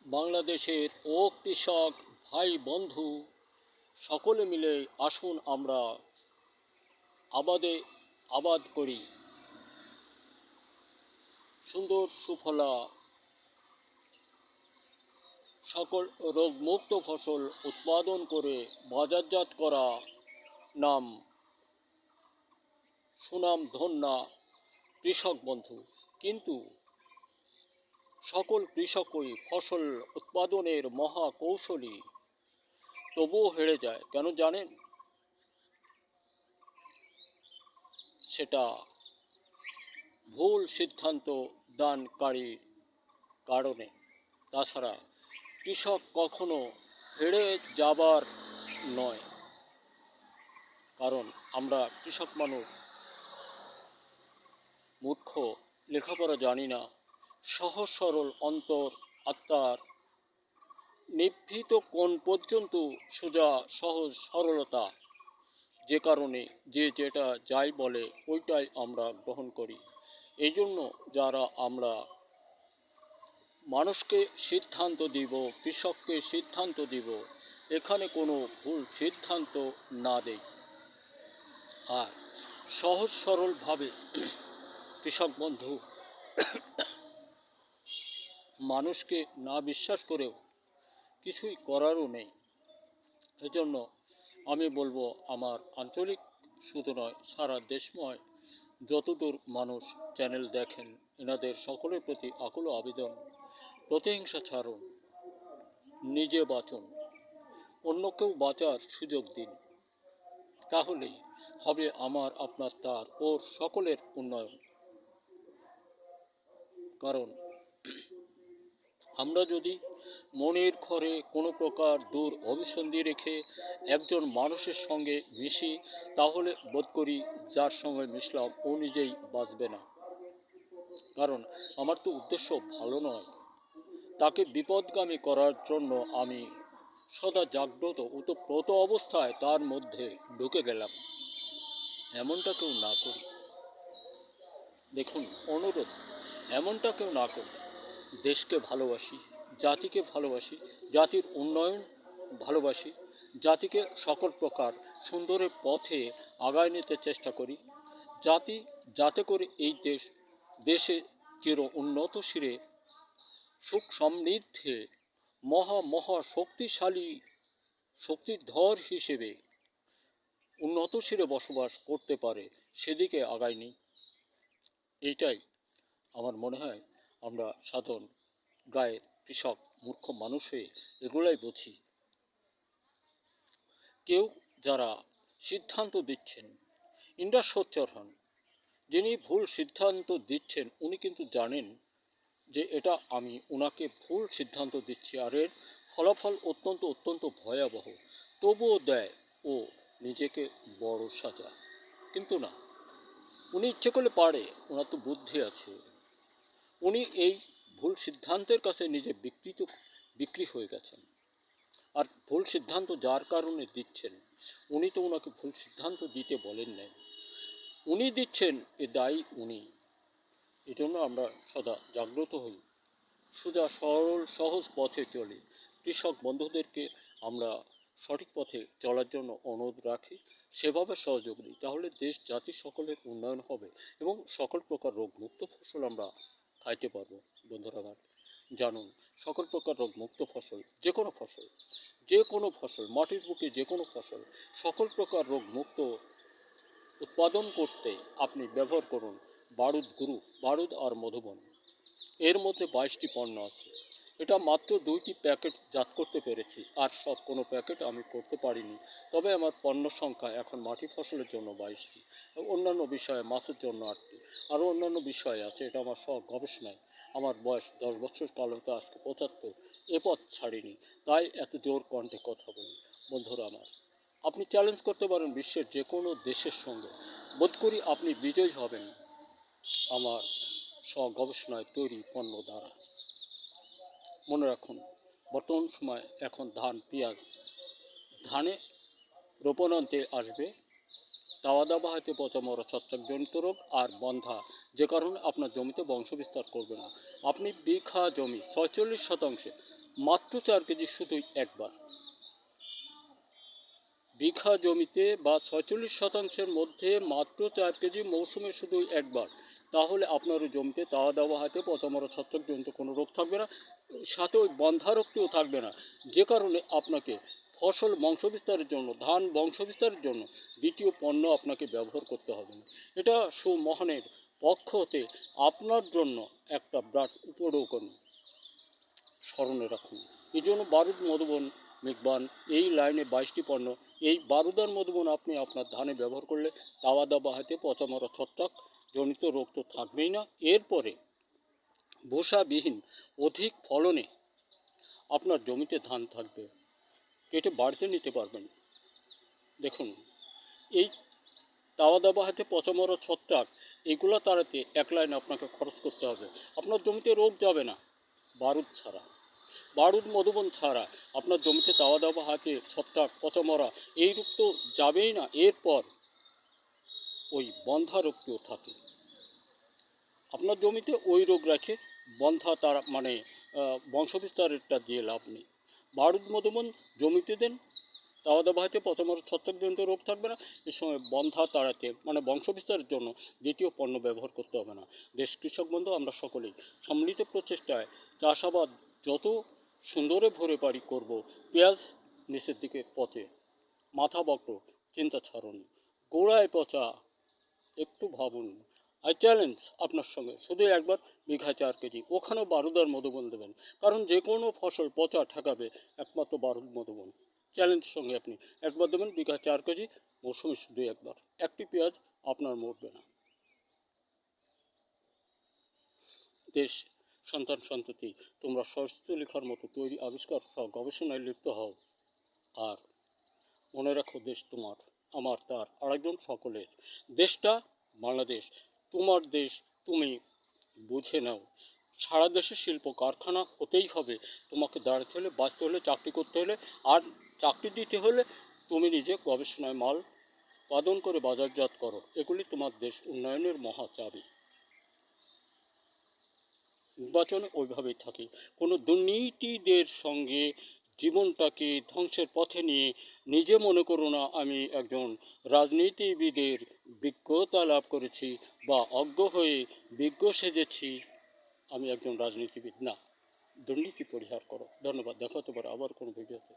বাংলাদেশের ও কৃষক ভাই বন্ধু সকলে মিলে আসুন আমরা আবাদ করি সুন্দর সুফলা সকল রোগমুক্ত ফসল উৎপাদন করে বাজারজাত করা নাম সুনামধন্য কৃষক বন্ধু। কিন্তু সকল কৃষকই ফসল উৎপাদনের মহা কৌশলী, তবুও হেরে যায় কেন জানেন? সেটা ভুল সিদ্ধান্ত দানকারীর কারণে। তাছাড়া কৃষক কখনো হেরে যাবার নয়, কারণ আমরা কৃষক মানুষ মূর্খ, লেখাপড়া জানি না, সহজ সরল অন্তর আত্মার নিভৃত কোণ পর্যন্ত সোজা সহজ সরলতা, যে কারণে যে যেটা যাই বলে ওইটাই আমরা গ্রহণ করি। এই জন্য যারা আমরা মানুষকে সিদ্ধান্ত দিব, কৃষককে সিদ্ধান্ত দিব, এখানে কোনো ভুল সিদ্ধান্ত না দেই, আর সহজ সরলভাবে কৃষক বন্ধু মানুষকে না বিশ্বাস করেও কিছুই করারও নেই। এজন্য আমি বলবো, আমার আঞ্চলিক শুধু নয়, সারা দেশময় যতদূর মানুষ চ্যানেল দেখেন, এনাদের সকলের প্রতি আকুল আবেদন, প্রতিহিংসা ছাড়ুন, নিজে বাঁচুন, অন্যকেও বাঁচার সুযোগ দিন। তাহলেই হবে আমার, আপনার, তার, ওর সকলের উন্নয়ন। কারণ আমরা যদি মনের ঘরে কোনো প্রকার দূর অভিসন্ধি রেখে একজন মানুষের সঙ্গে মিশি, তাহলে বোধ করি যার সঙ্গে মিশলাম ও নিজেই বাঁচবে না। কারণ আমার তো উদ্দেশ্য ভালো নয়, তাকে বিপদগামী করার জন্য আমি সদা জাগ্রত ওতপ্রোত অবস্থায় তার মধ্যে ঢুকে গেলাম। এমনটা কেউ না করি। দেখুন, অনুরোধ, এমনটা কেউ না করি। দেশকে ভালোবাসি, জাতিকে ভালোবাসি, জাতির উন্নয়ন ভালোবাসি, জাতিকে সকল প্রকার সুন্দরের পথে আগায় নিতে চেষ্টা করি, জাতি যাতে করে এই দেশে চির উন্নত শিরে সুখ সমৃদ্ধে মহা শক্তিশালী শক্তিধর হিসেবে উন্নত শিরে বসবাস করতে পারে, সেদিকে আগায়নি। এইটাই আমার মনে হয় আমরা সাধারণ গায়ের কৃষক মূর্খ মানুষ হয়ে এগুলাই বুঝি। কেউ যারা সিদ্ধান্ত দিচ্ছেন ইন্দ্রা সোচ্চার হন। যিনি ভুল সিদ্ধান্ত দিচ্ছেন উনি কিন্তু জানেন যে এটা আমি ওনাকে ভুল সিদ্ধান্ত দিচ্ছি, আর এর ফলাফল অত্যন্ত অত্যন্ত ভয়াবহ, তবুও দেয় ও নিজেকে বড় সাজায়। কিন্তু না, উনি ইচ্ছে করলে পারে, ওনার তো বুদ্ধি আছে। উনি এই ভুল সিদ্ধান্তের কাছে নিজে বিক্রি হয়ে গেছেন। আর ভুল সিদ্ধান্ত যার কারণে দিচ্ছেন, উনি তো ওনাকে ভুল সিদ্ধান্ত দিতে বলেন নাই, উনি দিচ্ছেন, এ দায়ী উনি। এজন্য আমরা সদা জাগ্রত হই, সোজা সরল সহজ পথে চলি। কৃষক বন্ধুদেরকে আমরা সঠিক পথে চলার জন্য অনুরোধ রাখি, সেভাবে সহযোগ দিই, তাহলে দেশ জাতি সকলের উন্নয়ন হবে এবং সকল প্রকার রোগমুক্ত ফসল আমরা খাইতে পারবো। বন্ধুরা আমার, জানুন, সকল প্রকার রোগমুক্ত ফসল, যে কোনো ফসল, মাটির বুকে যে কোনো ফসল, সকল প্রকার রোগমুক্ত উৎপাদন করতে আপনি ব্যবহার করুন বারুদ আর মধুবন। এর মধ্যে 22টি পণ্য আছে। এটা মাত্র 2টি প্যাকেট জাত করতে পেরেছি, আর সব কোনো প্যাকেট আমি করতে পারিনি। তবে আমার পণ্য সংখ্যা এখন মাটি ফসলের জন্য 22টি, অন্যান্য বিষয়ে মাছের জন্য 8টি, আরও অন্যান্য বিষয় আছে। এটা আমার সব গবেষণায়। আমার বয়স 10 বছর কাল হতে আজকে 75, এ পথ ছাড়িনি, তাই এত জোর কণ্ঠে কথা বলি। বন্ধুরা আমার, আপনি চ্যালেঞ্জ করতে পারেন বিশ্বের যে কোনো দেশের সঙ্গে, বোধ করি আপনি বিজয়ী হবেন আমার গবেষণায় তৈরি পণ্য দ্বারা। মনে রাখুন, বর্তমান সময় এখন পেঁয়াজ, ধানে রোপণান্তে আসবে দাওয়া দাবা হয়তো পচা মরা ছত্রাকজনিত রোগ আর বন্ধা, যে কারণে আপনার জমিতে বংশ বিস্তার করবে না। আপনি বিঘা জমি 46 শতাংশে মাত্র 4 কেজি শুধুই একবার। বিঘা জমিতে বা 46% মধ্যে মাত্র 4 কেজি মৌসুমে শুধু একবার। তাহলে আপনার ওই জমিতে তাওয়া দাওয়া হাতে পচা মরা ছত্রাকজনিত কোনো রোগ থাকবে না, সাথে ওই বন্ধ্যা রোগটিও থাকবে না, যে কারণে আপনাকে ফসল বংশবিস্তারের জন্য, ধান বংশবিস্তারের জন্য দ্বিতীয় পণ্য আপনাকে ব্যবহার করতে হবে না। এটা সুমহানের পক্ষ হতে আপনার জন্য একটা বিরাট উপঢৌকন, স্মরণে রাখুন। এই জন্য বারুদ মধুবন মেঘবান এই লাইনে 22টি পণ্য, এই বারুদ আর মধুবন আপনি আপনার ধানে ব্যবহার করলে তাওয়া দাওয়া হাতে পচা মরা ছত্রাক জনিত রোগ তো থাকবেই না। এরপরে ভূষাবিহীন অধিক ফলনে আপনার জমিতে ধান থাকবে, কেটে বাড়িতে নিতে পারবেন। দেখুন, এই তাওয়া দাওয়া হাতে পচা মরা ছত্রাক এগুলো তাড়াতে এক লাইন আপনাকে খরচ করতে হবে, আপনার জমিতে রোগ যাবে না। বারুদ ছাড়া, বারুদ মধুবন ছাড়া আপনার জমিতে তাওয়া দাওয়া হাতে ছত্রাক পচা মরা এই রোগ তো যাবেই না। এরপর ওই বন্ধ্যা রোগটিও থাকে আপনার জমিতে, ওই রোগ রাখে বন্ধ্যা তার মানে বংশবিস্তারেরটা দিয়ে লাভ নেই। বারুদ মধুবন জমিতে দেন, তাওয়া দাওয়া হাতে পচা মরা ছত্রাকজনিত রোগ থাকবে না। এ সময় বন্ধ্যা তাড়াতে মানে বংশবিস্তারের জন্য দ্বিতীয় পণ্য ব্যবহার করতে হবে না। দেশ কৃষক বন্ধু, আমরা সকলেই সম্মিলিত প্রচেষ্টায় চাষাবাদ যত সুন্দরে ভরে পারি করব। পেঁয়াজ নিচের দিকে পচে, মাথা বক্র, চিন্তা ছাড়ুন, গোড়ায় পচা, একটু ভাবুন। আই চ্যালেঞ্জ আপনার সঙ্গে শুধু একবার বিঘা 4 কেজি, ওখানেও বারুদার মধুবন দেবেন, কারণ যে কোনো ফসল পচা ঠেকাবে একমাত্র বারুদ মধুবন। চ্যালেঞ্জের সঙ্গে আপনি একবার দেবেন বিঘা 4 কেজি, মৌসুমে শুধু একবার। একটি পেঁয়াজ আপনার মরবে না। দেশ, সন্তান সন্ততি, তোমরা সরস্বতী লেখার মতো তৈরি আবিষ্কার সহ গবেষণায় লিপ্ত হও। আর মনে রাখো, দেশ তোমার, আমার, তার, আরেকজন, সকলের। দেশটা বাংলাদেশ, তোমার দেশ, তুমি বুঝে নাও। সারা দেশে শিল্প কারখানা হতেই হবে, তোমাকে দাঁড়াতে হলে, বাঁচতে হলে, চাকরি করতে হলে। আর চাকরি দিতে হলে তুমি নিজে গবেষণায় মাল উৎপাদন করে বাজারজাত করো, এগুলি তোমার দেশ উন্নয়নের মহা চাবি। নির্বাচনে ওইভাবেই থাকি, কোনো দুর্নীতিদের সঙ্গে জীবনটাকে ধ্বংসের পথে নিয়ে নিজে মনে করো না আমি একজন রাজনীতিবিদের বিজ্ঞতা লাভ করেছি বা অজ্ঞ হয়ে বিজ্ঞ সেজেছি, আমি একজন রাজনীতিবিদ না। দুর্নীতি পরিহার করো। ধন্যবাদ, দেখা হতে পারে আবার কোনো ভিডিওতে।